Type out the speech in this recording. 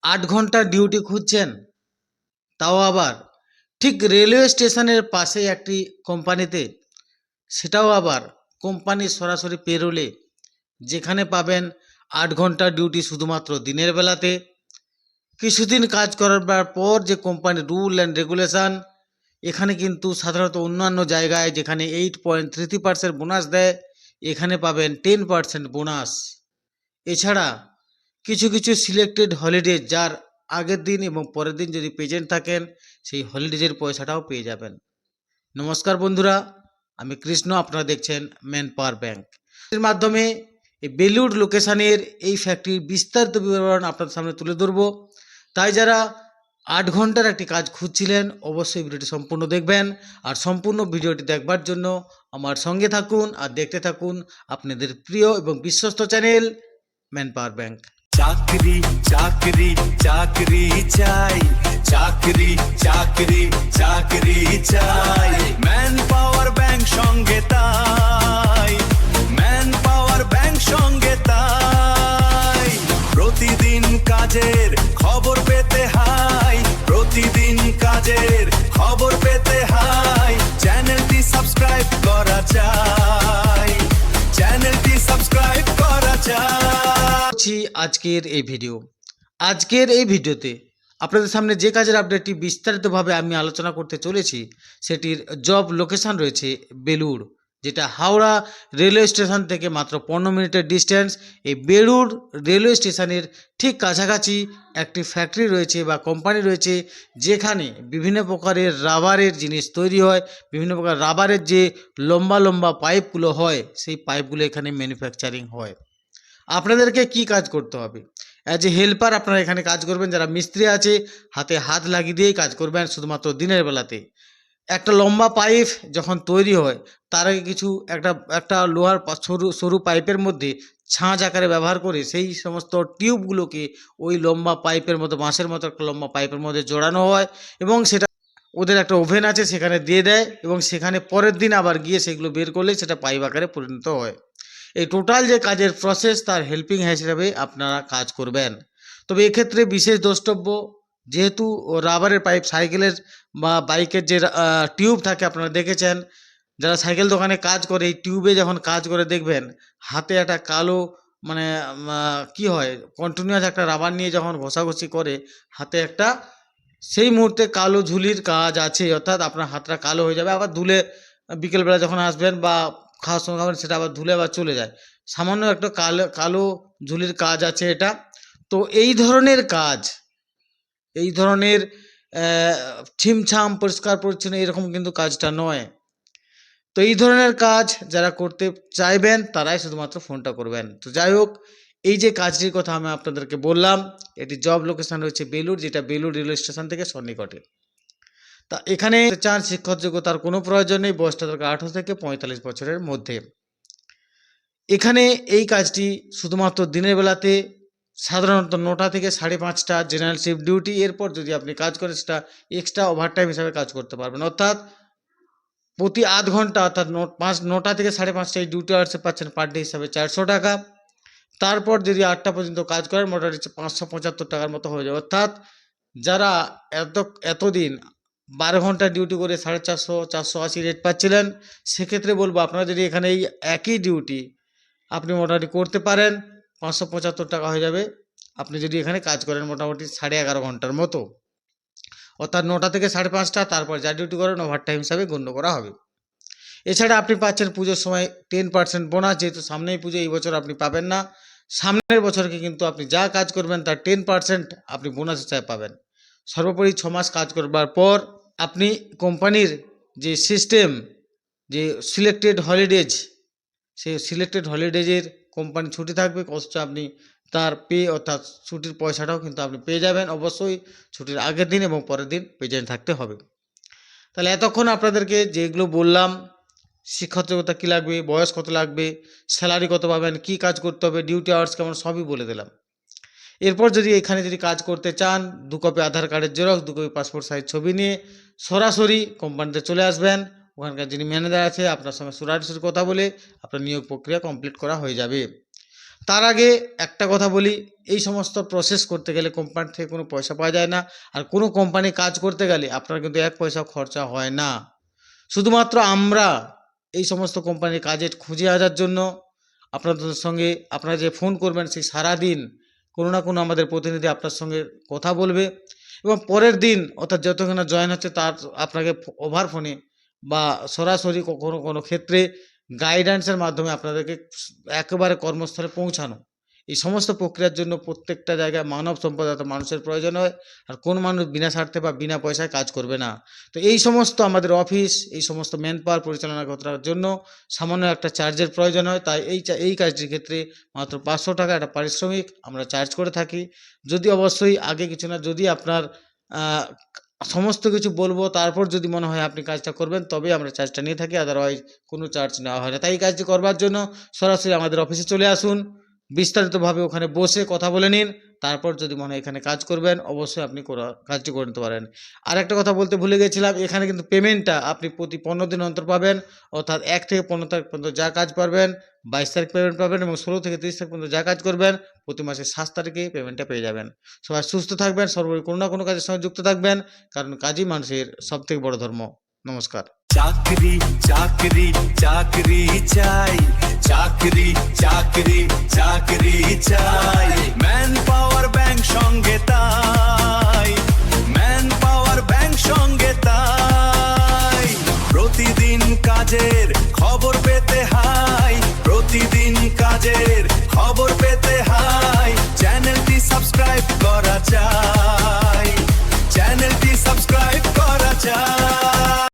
8 ঘন্টা ডিউটি খুঁজছেন, তাও আবার ঠিক রেলওয়ে স্টেশনের পাশে একটি কোম্পানিতে, সেটাও আবার কোম্পানির সরাসরি পেরোলে, যেখানে পাবেন 8 ঘন্টা ডিউটি শুধুমাত্র দিনের বেলাতে। কিছুদিন কাজ করার পর যে কোম্পানির রুল অ্যান্ড রেগুলেশান, এখানে কিন্তু সাধারণত অন্যান্য জায়গায় যেখানে 8.33% বোনাস দেয়, এখানে পাবেন 10% বোনাস। এছাড়া কিছু কিছু সিলেক্টেড হলিডে, যার আগের দিন এবং পরের দিন যদি প্রেজেন্ট থাকেন, সেই হলিডেজের পয়সাটাও পেয়ে যাবেন। নমস্কার বন্ধুরা, আমি কৃষ্ণ, আপনারা দেখছেন ম্যান পাওয়ার ব্যাংক। এর মাধ্যমে এই বেলুড় লোকেশানের এই ফ্যাক্টরির বিস্তারিত বিবরণ আপনাদের সামনে তুলে ধরব। তাই যারা 8 ঘন্টার একটি কাজ খুঁজছিলেন, অবশ্যই ভিডিওটি সম্পূর্ণ দেখবেন। আর সম্পূর্ণ ভিডিওটি দেখবার জন্য আমার সঙ্গে থাকুন আর দেখতে থাকুন আপনাদের প্রিয় এবং বিশ্বস্ত চ্যানেল ম্যান পাওয়ার ব্যাংক। চাকরি চাকরি চাকরি চাই, চাকরি চাকরি চাকরি চাই, ম্যান পাওয়ার ব্যাংক সঙ্গে তাই, ম্যান পাওয়ার ব্যাংক সঙ্গে তাই। প্রতিদিন কাজের খবর পেতে হাই, প্রতিদিন কাজের খবর পেতে হাই, চ্যানেলটি সাবস্ক্রাইব করা চাই, চ্যানেলটি সাবস্ক্রাইব করা চাই। আজকের এই ভিডিওতে আপনাদের সামনে যে কাজের আপডেটটি বিস্তারিতভাবে আমি আলোচনা করতে চলেছি, সেটির জব লোকেশন রয়েছে বেলুড়, যেটা হাওড়া রেলওয়ে স্টেশন থেকে মাত্র 15 মিনিটের ডিস্টেন্স। এই বেলুড় রেলওয়ে স্টেশনের ঠিক কাছাকাছি একটি ফ্যাক্টরি রয়েছে বা কোম্পানি রয়েছে, যেখানে বিভিন্ন প্রকারের রাবারের জিনিস তৈরি হয়। বিভিন্ন প্রকার রাবারের যে লম্বা লম্বা পাইপগুলো হয়, সেই পাইপগুলো এখানে ম্যানুফ্যাকচারিং হয়। আপনাদেরকে কি কাজ করতে হবে? অ্যাজ এ হেল্পার আপনারা এখানে কাজ করবেন। যারা মিস্ত্রি আছে, হাতে হাত লাগিয়ে দিয়েই কাজ করবেন শুধুমাত্র দিনের বেলাতে। একটা লম্বা পাইপ যখন তৈরি হয়, তার আগে কিছু একটা লোহার সরু সরু পাইপের মধ্যে ছাঁচ আকারে ব্যবহার করে সেই সমস্ত টিউবগুলোকে ওই লম্বা পাইপের মতো, বাঁশের মতো একটা লম্বা পাইপের মধ্যে জোড়ানো হয়, এবং সেটা ওদের একটা ওভেন আছে, সেখানে দিয়ে দেয়, এবং সেখানে পরের দিন আবার গিয়ে সেগুলো বের করলে সেটা পাইপ আকারে পরিণত হয়। এই টোটাল যে কাজের প্রসেস, তার হেল্পিং হ্যান্ড হিসাবে আপনারা কাজ করবেন। তবে এক্ষেত্রে বিশেষ দ্রষ্টব্য, যেহেতু রাবারের পাইপ, সাইকেলের বা বাইকের যে টিউব থাকে আপনারা দেখেছেন, যারা সাইকেল দোকানে কাজ করে, এই টিউবে যখন কাজ করে দেখবেন হাতে একটা কালো, মানে কি হয়, কন্টিনিউয়াস একটা রাবার নিয়ে যখন ঘষাঘষি করে হাতে একটা, সেই মুহূর্তে কালো ঝুলির কাজ আছে, অর্থাৎ আপনার হাতটা কালো হয়ে যাবে। আবার ধুলে বিকেলবেলা যখন আসবেন বা খাওয়ার সময় খাবেন, সেটা আবার ধুলে আবার চলে যায়। সামান্য একটা কালো কালো ঝুলির কাজ আছে এটা। তো এই ধরনের কাজ, এই ধরনের ছিমছাম পরিষ্কার পরিচ্ছন্ন এরকম কিন্তু কাজটা নয়। তো এই ধরনের কাজ যারা করতে চাইবেন, তারাই শুধুমাত্র ফোনটা করবেন। তো যাই হোক, এই যে কাজটির কথা আমি আপনাদেরকে বললাম, এটি জব লোকেশন রয়েছে বেলুড়, যেটা বেলুড় রেলওয়ে স্টেশন থেকে সন্নিকটে। তা এখানে চান শিক্ষক যোগ্যতার কোনো প্রয়োজন নেই, বয়সটা দরকার 18 থেকে 45 বছরের মধ্যে। এখানে এই কাজটি শুধুমাত্র দিনের বেলাতে, সাধারণত 9টা থেকে 5:30 জেনারেল শিফট ডিউটি। এরপর যদি আপনি কাজ করেন, সেটা এক্সট্রা ওভারটাইম হিসাবে কাজ করতে পারবেন, অর্থাৎ প্রতি 8 ঘন্টা, অর্থাৎ 9টা থেকে 5:30 এই ডিউটি আওয়ার্সে পাচ্ছেন পার ডে হিসাবে 400 টাকা। তারপর যদি 8টা পর্যন্ত কাজ করেন, মোটামুটি 575 টাকার মতো হয়ে যাবে। অর্থাৎ যারা এতদিন 12 ঘন্টা ডিউটি করে 450, 480 রেট পাচ্ছিলেন, সেক্ষেত্রে বলবো আপনারা যদি এখানে এই একই ডিউটি আপনি মোটামুটি করতে পারেন, 575 টাকা হয়ে যাবে। আপনি যদি এখানে কাজ করেন মোটামুটি 11.5 ঘন্টার মতো, অর্থাৎ 9টা থেকে 5:30, তারপর যা ডিউটি করেন ওভারটাইম হিসাবে গণ্য করা হবে। এছাড়া আপনি পাচ্ছেন পুজোর সময় 10% বোনাস। যেহেতু সামনেই পুজো, এই বছর আপনি পাবেন না, সামনের বছরকে কিন্তু আপনি যা কাজ করবেন তার 10% আপনি বোনাস হিসাবে পাবেন। সর্বোপরি 6 মাস কাজ করবার পর আপনি কোম্পানির যে সিস্টেম, যে সিলেক্টেড হলিডেজ, সেই সিলেক্টেড হলিডেজের কোম্পানি ছুটি থাকবে, অথচ আপনি তার পে, অর্থাৎ ছুটির পয়সাটাও কিন্তু আপনি পেয়ে যাবেন। অবশ্যই ছুটির আগের দিন এবং পরের দিন প্রেজেন্ট থাকতে হবে। তাহলে এতক্ষণ আপনাদেরকে যেগুলো বললাম, শিক্ষাগত যোগ্যতা কী লাগবে, বয়স কত লাগবে, স্যালারি কত পাবেন, কী কাজ করতে হবে, ডিউটি আওয়ার্স কেমন, সবই বলে দিলাম। এরপর যদি এখানে কাজ করতে চান, 2 কপি আধার কার্ডের জেরক্স, 2 কপি পাসপোর্ট সাইজ ছবি নিয়ে সরাসরি কোম্পানিতে চলে আসবেন। ওখানকার যিনি ম্যানেজার আছে, আপনার সঙ্গে সরাসরি কথা বলে আপনার নিয়োগ প্রক্রিয়া কমপ্লিট করা হয়ে যাবে। তার আগে একটা কথা বলি, এই সমস্ত প্রসেস করতে গেলে কোম্পানি থেকে কোনো পয়সা পাওয়া যায় না, আর কোনো কোম্পানি কাজ করতে গেলে আপনার কিন্তু এক পয়সা খরচা হয় না। শুধুমাত্র আমরা এই সমস্ত কোম্পানির কাজে খুঁজে আসার জন্য আপনাদের সঙ্গে আপনারা যে ফোন করবেন সেই সারাদিন কোনো না কোনো আমাদের প্রতিনিধি আপনার সঙ্গে কথা বলবে, এবং পরের দিন অর্থাৎ যতক্ষণ না জয়েন হচ্ছে তার আপনাকে ওভার ফোনে বা সরাসরি কখনো কোনো ক্ষেত্রে গাইডেন্সের মাধ্যমে আপনাদেরকে একেবারে কর্মস্থলে পৌঁছানো। এই সমস্ত প্রক্রিয়ার জন্য প্রত্যেকটা জায়গায় মানব সম্পদ অর্থাৎ মানুষের প্রয়োজন হয়, আর কোন মানুষ বিনা স্বার্থে বা বিনা পয়সায় কাজ করবে না। তো এই সমস্ত আমাদের অফিস, এই সমস্ত ম্যান পাওয়ার পরিচালনা করার জন্য সামান্য একটা চার্জের প্রয়োজন হয়, তাই এই কাজটির ক্ষেত্রে মাত্র 500 টাকা একটা পারিশ্রমিক আমরা চার্জ করে থাকি। যদি অবশ্যই আগে কিছু না, যদি আপনার আহ, সমস্ত কিছু বলবো তারপর যদি মনে হয় আপনি কাজটা করবেন তবে আমরা চার্জটা নিয়ে থাকি, আদারওয়াইজ কোনো চার্জ নেওয়া হয় না। তাই এই কাজটি করবার জন্য সরাসরি আমাদের অফিসে চলে আসুন, বিস্তারিতভাবে ওখানে বসে কথা বলে নিন, তারপর যদি মনে হয় এখানে কাজ করবেন অবশ্যই আপনি কাজটি করে নিতে পারেন। আর একটা কথা বলতে ভুলে গেছিলাম, এখানে কিন্তু পেমেন্টটা আপনি প্রতি 15 দিন অন্তর পাবেন, অর্থাৎ 1 থেকে 15 তারিখ পর্যন্ত যা কাজ পারবেন 22 তারিখ পেমেন্ট পাবেন, এবং 16 থেকে 30 তারিখ পর্যন্ত যা কাজ করবেন প্রতি মাসে 7 তারিখে পেমেন্টটা পেয়ে যাবেন। সবাই সুস্থ থাকবেন, সর্বোপরি কোনো না কোনো কাজের সঙ্গে যুক্ত থাকবেন, কারণ কাজই মানুষের সবথেকে বড় ধর্ম। নমস্কার। চাকরি চাকরি চাকরি চাই, চাকরি চাকরি চাকরি চাই, ম্যান পাওয়ার ব্যাংক সঙ্গে তাই, ম্যান পাওয়ার ব্যাংক সঙ্গে তাই, প্রতিদিন কাজের খবর পেতে হাই, প্রতিদিন কাজের